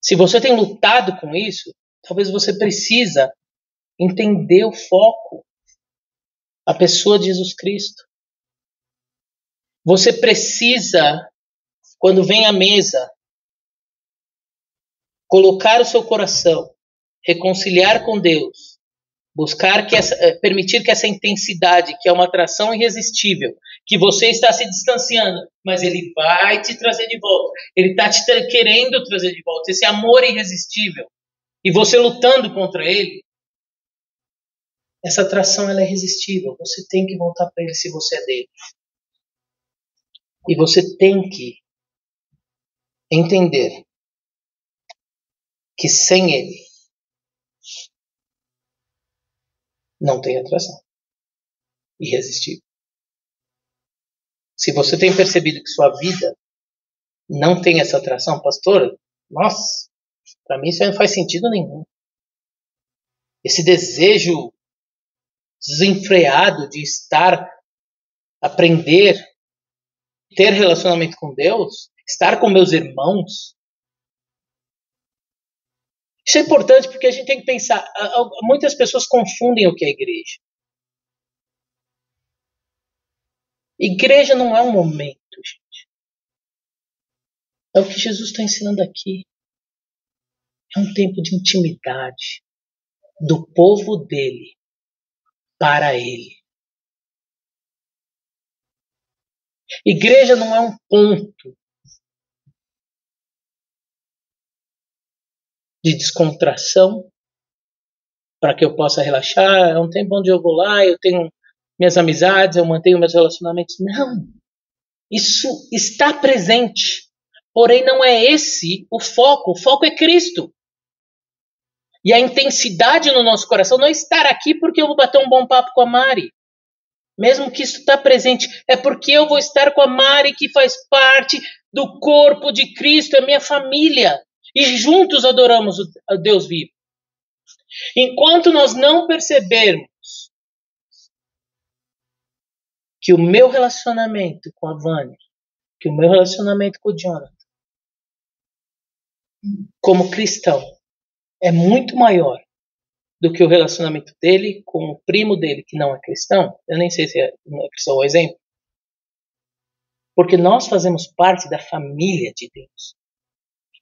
Se você tem lutado com isso, talvez você precisa entender o foco, a pessoa de Jesus Cristo. Você precisa, quando vem à mesa, colocar o seu coração, reconciliar com Deus, permitir que essa intensidade, que é uma atração irresistível, que você está se distanciando, mas ele vai te trazer de volta. Ele está querendo trazer de volta. Esse amor irresistível. E você lutando contra ele, essa atração ela é irresistível. Você tem que voltar para ele se você é dele. E você tem que entender que sem ele não tem atração. Irresistível. Se você tem percebido que sua vida não tem essa atração, pastor, nossa, para mim isso aí não faz sentido nenhum. Esse desejo desenfreado de aprender, ter relacionamento com Deus, estar com meus irmãos. Isso é importante porque a gente tem que pensar, muitas pessoas confundem o que é igreja. Igreja não é um momento, gente. É o que Jesus está ensinando aqui. É um tempo de intimidade do povo dele para ele. Igreja não é um ponto de descontração, para que eu possa relaxar. É um tempo onde eu vou lá, eu tenho minhas amizades, eu mantenho meus relacionamentos. Não, isso está presente. Porém, não é esse o foco. O foco é Cristo. E a intensidade no nosso coração não é estar aqui porque eu vou bater um bom papo com a Mari. Mesmo que isso está presente, é porque eu vou estar com a Mari, que faz parte do corpo de Cristo, é minha família. E juntos adoramos o Deus vivo. Enquanto nós não percebermos que o meu relacionamento com a Vânia, que o meu relacionamento com o Jonathan, como cristão, é muito maior do que o relacionamento dele com o primo dele que não é cristão, eu nem sei se é cristão o exemplo, porque nós fazemos parte da família de Deus.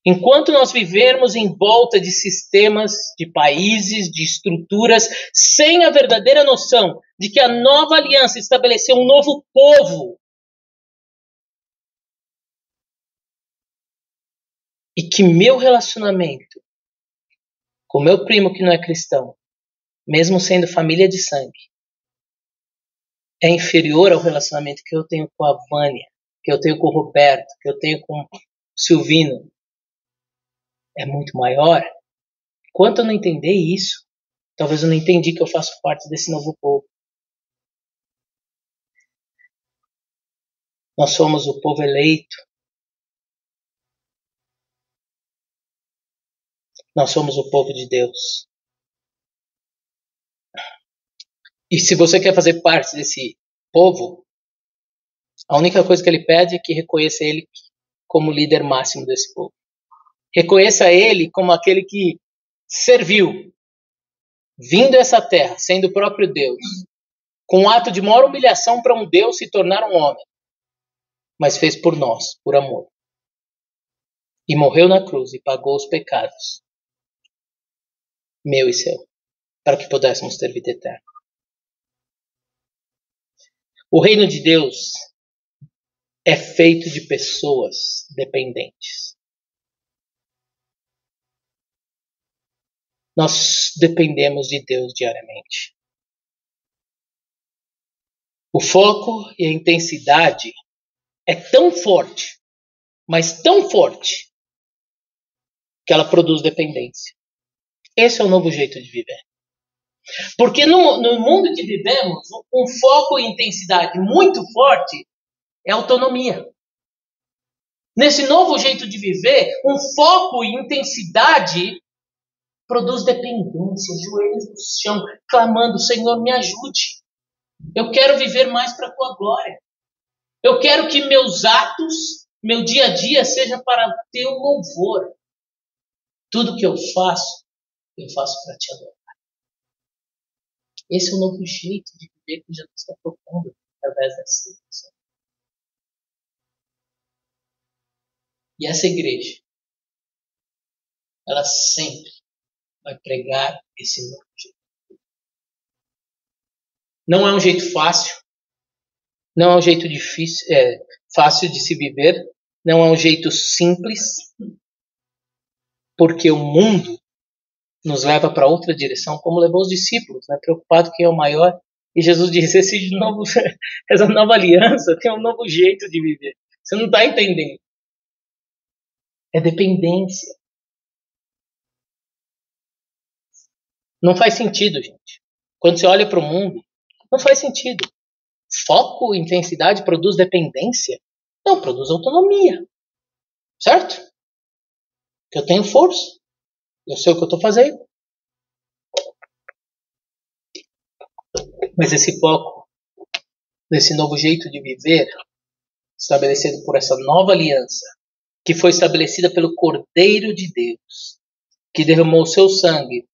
Enquanto nós vivermos em volta de sistemas, de países, de estruturas, sem a verdadeira noção de que a nova aliança estabeleceu um novo povo, e que meu relacionamento com meu primo que não é cristão, mesmo sendo família de sangue, é inferior ao relacionamento que eu tenho com a Vânia, que eu tenho com o Roberto, que eu tenho com o Silvino, é muito maior. Enquanto eu não entender isso, talvez eu não entendi que eu faço parte desse novo povo. Nós somos o povo eleito. Nós somos o povo de Deus. E se você quer fazer parte desse povo, a única coisa que ele pede é que reconheça ele como líder máximo desse povo. Reconheça ele como aquele que serviu, vindo a essa terra, sendo o próprio Deus, com um ato de maior humilhação para um Deus se tornar um homem, mas fez por nós, por amor. E morreu na cruz e pagou os pecados, meu e seu, para que pudéssemos ter vida eterna. O reino de Deus é feito de pessoas dependentes. Nós dependemos de Deus diariamente. O foco e a intensidade é tão forte, mas tão forte, que ela produz dependência. Esse é o novo jeito de viver. Porque no mundo que vivemos, um foco e intensidade muito forte é autonomia. Nesse novo jeito de viver, um foco e intensidade produz dependência, joelhos no chão, clamando, Senhor, me ajude. Eu quero viver mais para a tua glória. Eu quero que meus atos, meu dia a dia, seja para teu louvor. Tudo que eu faço para te adorar. Esse é o novo jeito de viver que Jesus está propondo através dessa situação. E essa igreja, ela sempre vai pregar esse novo jeito. Não é um jeito fácil, não é um jeito difícil, fácil de se viver, não é um jeito simples, porque o mundo nos leva para outra direção, como levou os discípulos, né? Preocupado quem é o maior. E Jesus disse, essa nova aliança tem um novo jeito de viver. Você não está entendendo. É dependência. Não faz sentido, gente. Quando você olha para o mundo, não faz sentido. Foco e intensidade produz dependência? Não, produz autonomia. Certo? Que eu tenho força. Eu sei o que eu estou fazendo. Mas esse foco, desse novo jeito de viver, estabelecido por essa nova aliança, que foi estabelecida pelo Cordeiro de Deus, que derramou o seu sangue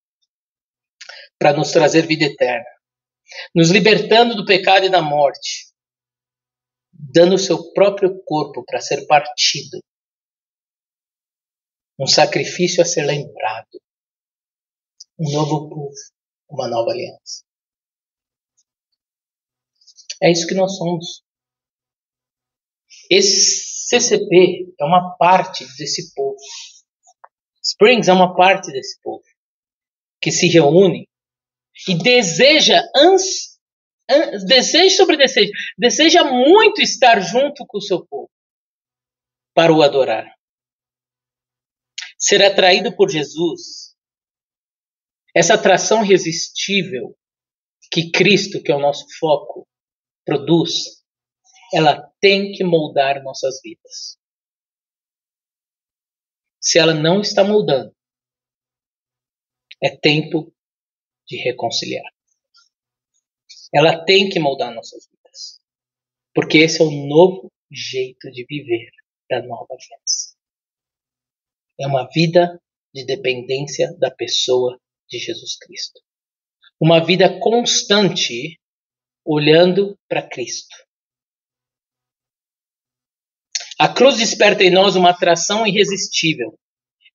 para nos trazer vida eterna, nos libertando do pecado e da morte, dando o seu próprio corpo para ser partido, um sacrifício a ser lembrado, um novo povo, uma nova aliança. É isso que nós somos. Esse CCP é uma parte desse povo. Springs é uma parte desse povo que se reúne e deseja muito estar junto com o seu povo para o adorar. Ser atraído por Jesus, essa atração irresistível que Cristo, que é o nosso foco, produz, ela tem que moldar nossas vidas. Se ela não está moldando, é tempo de reconciliar. Ela tem que moldar nossas vidas. Porque esse é o novo jeito de viver da nova aliança. É uma vida de dependência da pessoa de Jesus Cristo. Uma vida constante olhando para Cristo. A cruz desperta em nós uma atração irresistível,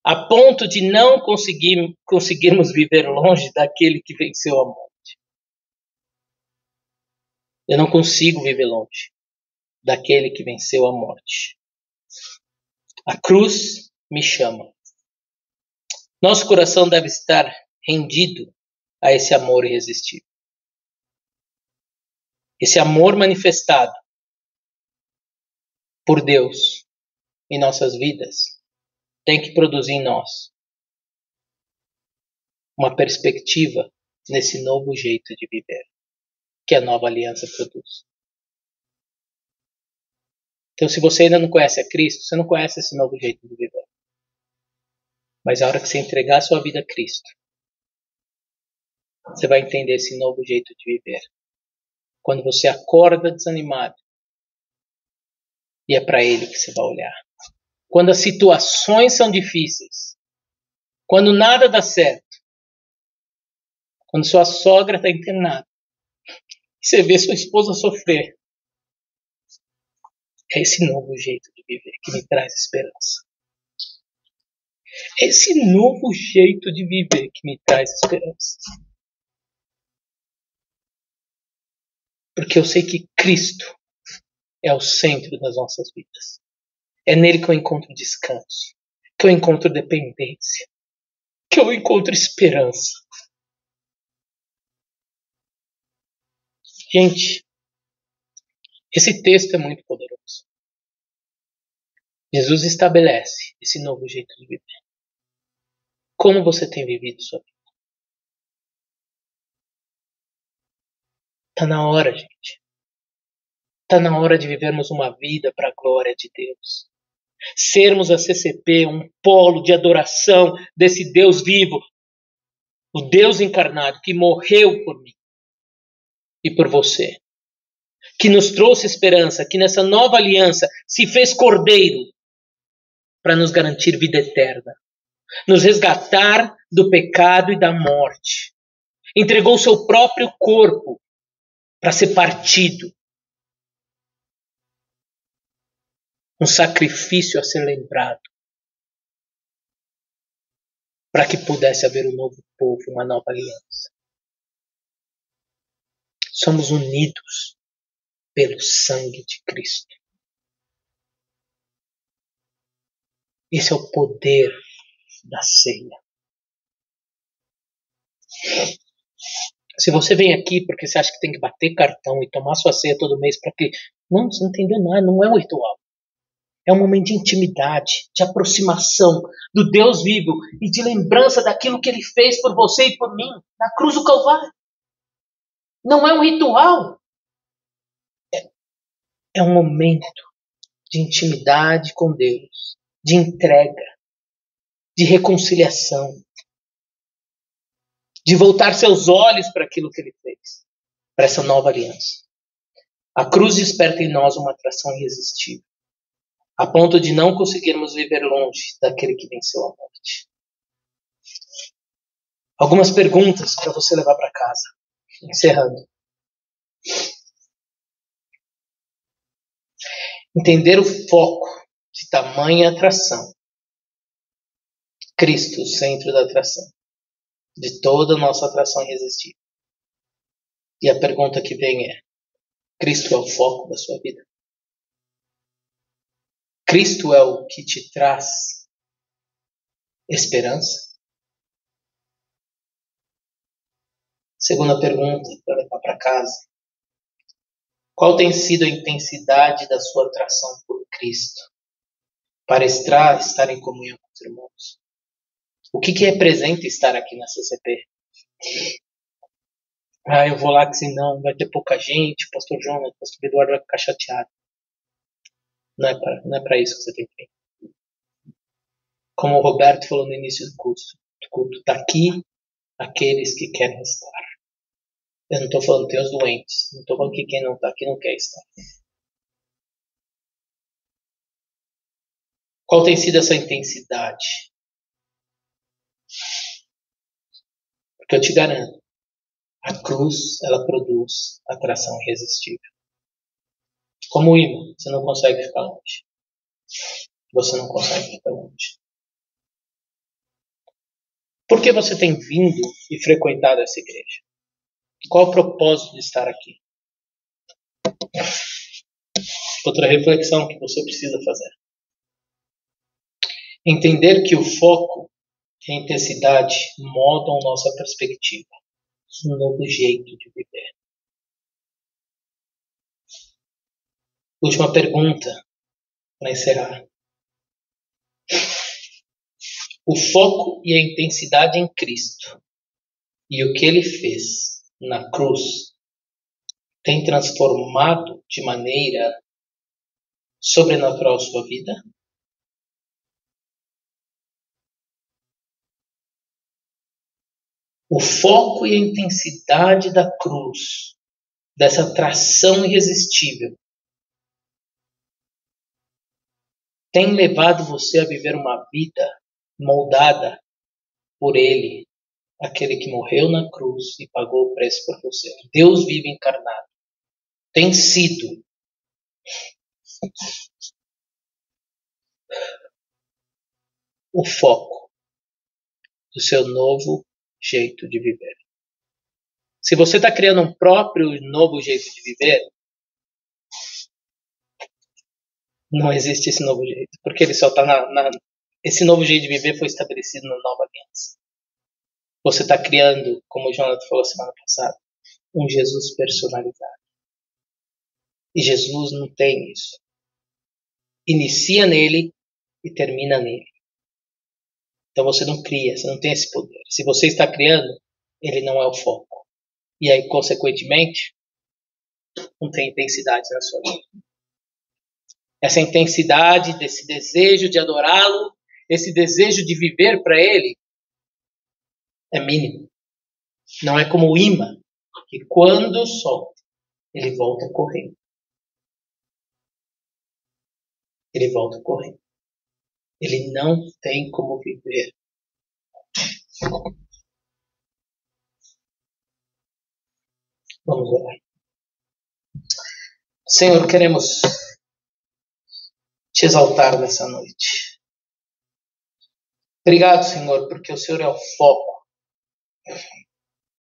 a ponto de não conseguirmos viver longe daquele que venceu a morte. Eu não consigo viver longe daquele que venceu a morte. A cruz me chama. Nosso coração deve estar rendido a esse amor irresistível. Esse amor manifestado por Deus em nossas vidas tem que produzir em nós uma perspectiva nesse novo jeito de viver que a nova aliança produz. Então, se você ainda não conhece a Cristo, você não conhece esse novo jeito de viver. Mas a hora que você entregar a sua vida a Cristo, você vai entender esse novo jeito de viver. Quando você acorda desanimado, e é para Ele que você vai olhar. Quando as situações são difíceis, quando nada dá certo, quando sua sogra está internada, e você vê sua esposa sofrer, é esse novo jeito de viver que me traz esperança. É esse novo jeito de viver que me traz esperança. Porque eu sei que Cristo é o centro das nossas vidas. É nele que eu encontro descanso, que eu encontro dependência, que eu encontro esperança. Gente, esse texto é muito poderoso. Jesus estabelece esse novo jeito de viver. Como você tem vivido sua vida? Está na hora, gente. Está na hora de vivermos uma vida para a glória de Deus. Sermos a CCP um polo de adoração desse Deus vivo, o Deus encarnado que morreu por mim e por você, que nos trouxe esperança, que nessa nova aliança se fez cordeiro para nos garantir vida eterna, nos resgatar do pecado e da morte. Entregou seu próprio corpo para ser partido. Um sacrifício a ser lembrado. Para que pudesse haver um novo povo, uma nova aliança. Somos unidos pelo sangue de Cristo. Esse é o poder da ceia. Se você vem aqui porque você acha que tem que bater cartão e tomar sua ceia todo mês para que... Não, você não entendeu nada, não é um ritual. É um momento de intimidade, de aproximação do Deus vivo e de lembrança daquilo que Ele fez por você e por mim na cruz do Calvário. Não é um ritual. É um momento de intimidade com Deus, de entrega, de reconciliação, de voltar seus olhos para aquilo que Ele fez, para essa nova aliança. A cruz desperta em nós uma atração irresistível, a ponto de não conseguirmos viver longe daquele que venceu a morte. Algumas perguntas para você levar para casa, encerrando. Entender o foco de tamanha atração. Cristo, o centro da atração, de toda a nossa atração irresistível. E a pergunta que vem é: Cristo é o foco da sua vida? Cristo é o que te traz esperança? Segunda pergunta para levar para casa. Qual tem sido a intensidade da sua atração por Cristo para estar em comunhão com os irmãos? O que representa estar aqui na CCP? Eu vou lá que senão vai ter pouca gente, o pastor Jonas, o pastor Eduardo vai ficar chateado. Não é para isso que você tem que vir. Como o Roberto falou no início do culto, está aqui aqueles que querem estar. Eu não estou falando que tem os doentes, não estou falando que quem não está aqui não quer estar. Qual tem sido essa intensidade? Porque eu te garanto, a cruz, ela produz atração irresistível. Como o imã, você não consegue ficar longe. Você não consegue ficar longe. Por que você tem vindo e frequentado essa igreja? Qual o propósito de estar aqui? Outra reflexão que você precisa fazer. Entender que o foco e a intensidade moldam nossa perspectiva. Um novo jeito de viver. Última pergunta para encerrar. O foco e a intensidade em Cristo e o que Ele fez na cruz tem transformado de maneira sobrenatural sua vida? O foco e a intensidade da cruz, dessa atração irresistível, tem levado você a viver uma vida moldada por Ele, aquele que morreu na cruz e pagou o preço por você. Deus vive encarnado. Tem sido o foco do seu novo jeito de viver. Se você está criando um próprio novo jeito de viver, não existe esse novo jeito, porque ele só está esse novo jeito de viver foi estabelecido na nova aliança. Você está criando, como o Jonathan falou semana passada, um Jesus personalizado. E Jesus não tem isso. Inicia nele e termina nele. Então você não cria, você não tem esse poder. Se você está criando, ele não é o foco. E aí, consequentemente, não tem intensidade na sua vida. Essa intensidade desse desejo de adorá-lo, esse desejo de viver para ele, é mínimo. Não é como o imã, que quando solta, ele volta correndo. Ele volta correndo. Ele não tem como viver. Vamos orar. Senhor, queremos te exaltar nessa noite. Obrigado, Senhor, porque o Senhor é o foco